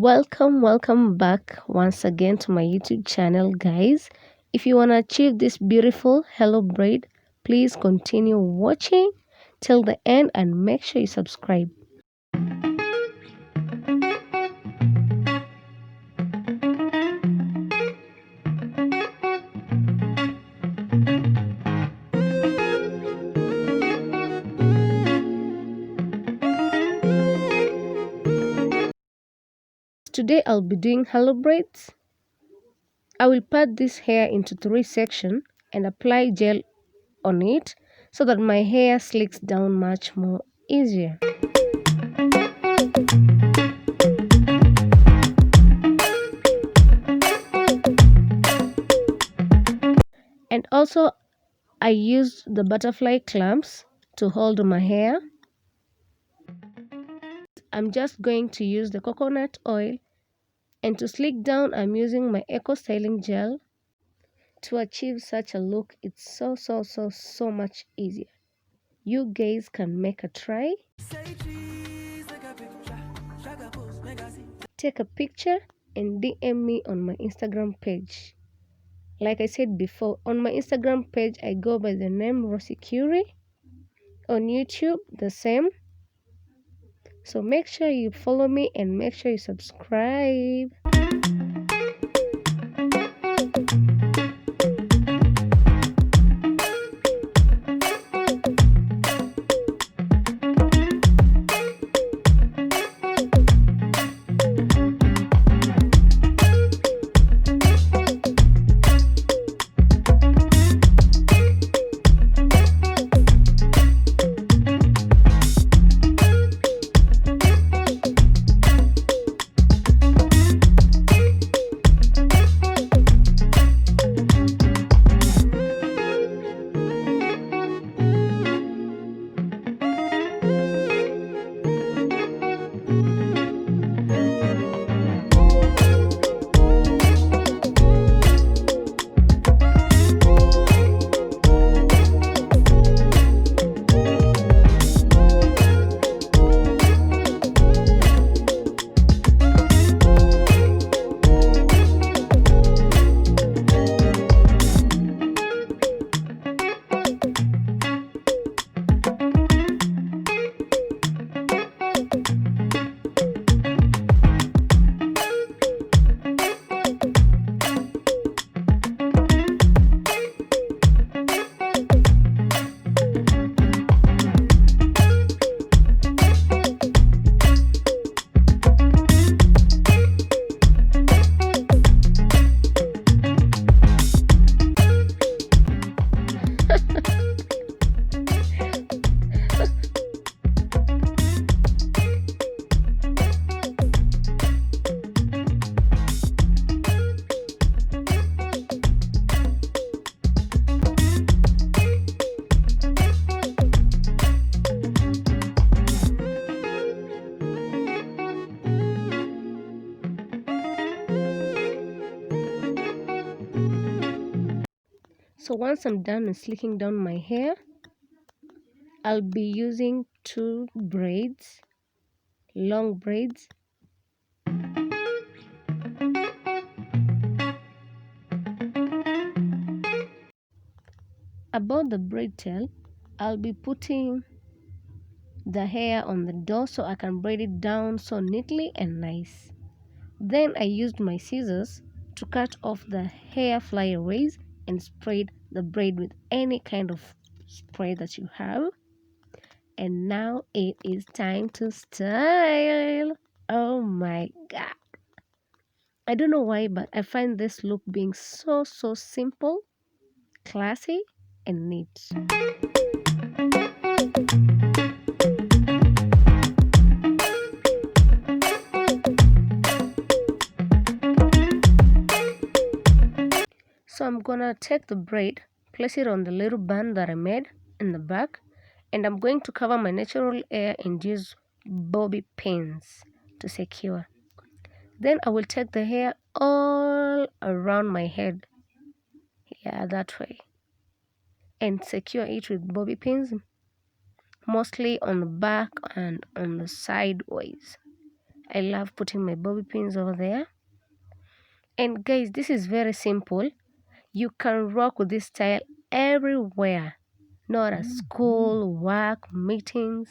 Welcome back once again to my YouTube channel, guys. If you want to achieve this beautiful hello braid, please continue watching till the end and make sure you subscribe. Today I'll be doing hello braids. I will part this hair into 3 sections and apply gel on it so that my hair slicks down much more easier. And also I used the butterfly clamps to hold my hair. I'm just going to use the coconut oil, and to slick down I'm using my eco styling gel. To achieve such a look, it's so much easier. You guys can make a try. Take a picture and DM me on my Instagram page. Like I said before, on my Instagram page I go by the name Rosie Curie. On YouTube the same. So make sure you follow me and make sure you subscribe. So once I'm done with slicking down my hair, I'll be using 2 braids, long braids. About the braid tail, I'll be putting the hair on the door so I can braid it down so neatly and nice. Then I used my scissors to cut off the hair flyaways and sprayed the braid with any kind of spray that you have. And now it is time to style. Oh my god. I don't know why, but I find this look being so simple, classy, and neat. So I'm gonna take the braid, place it on the little band that I made in the back, and I'm going to cover my natural hair and use bobby pins to secure. Then I will take the hair all around my head, yeah, that way, and secure it with bobby pins, mostly on the back and on the sideways. I love putting my bobby pins over there. And guys, this is very simple. You can rock with this style everywhere, not at school, work, meetings.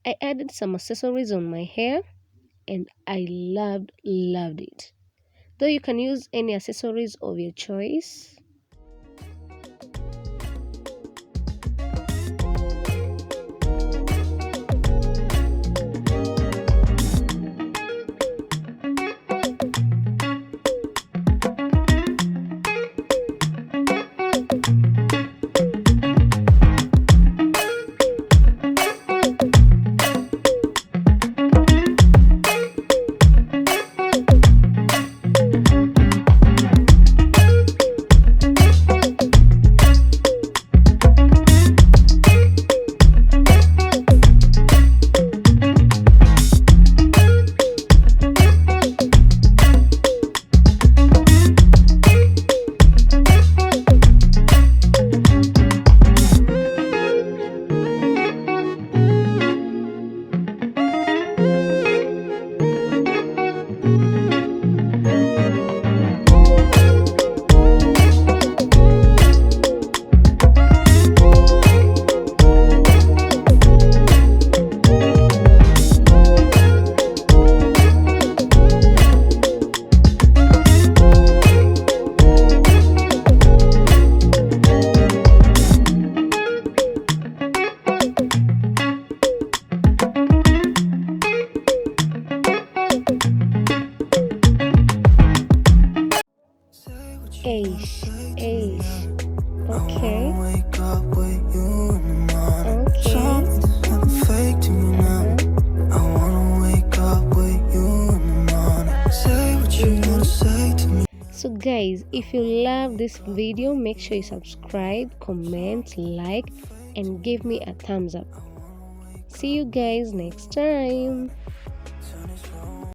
I added some accessories on my hair and I loved it. Though you can use any accessories of your choice. Ace. Okay. So guys, if you love this video, make sure you subscribe, comment, like, and give me a thumbs up. See you guys next time.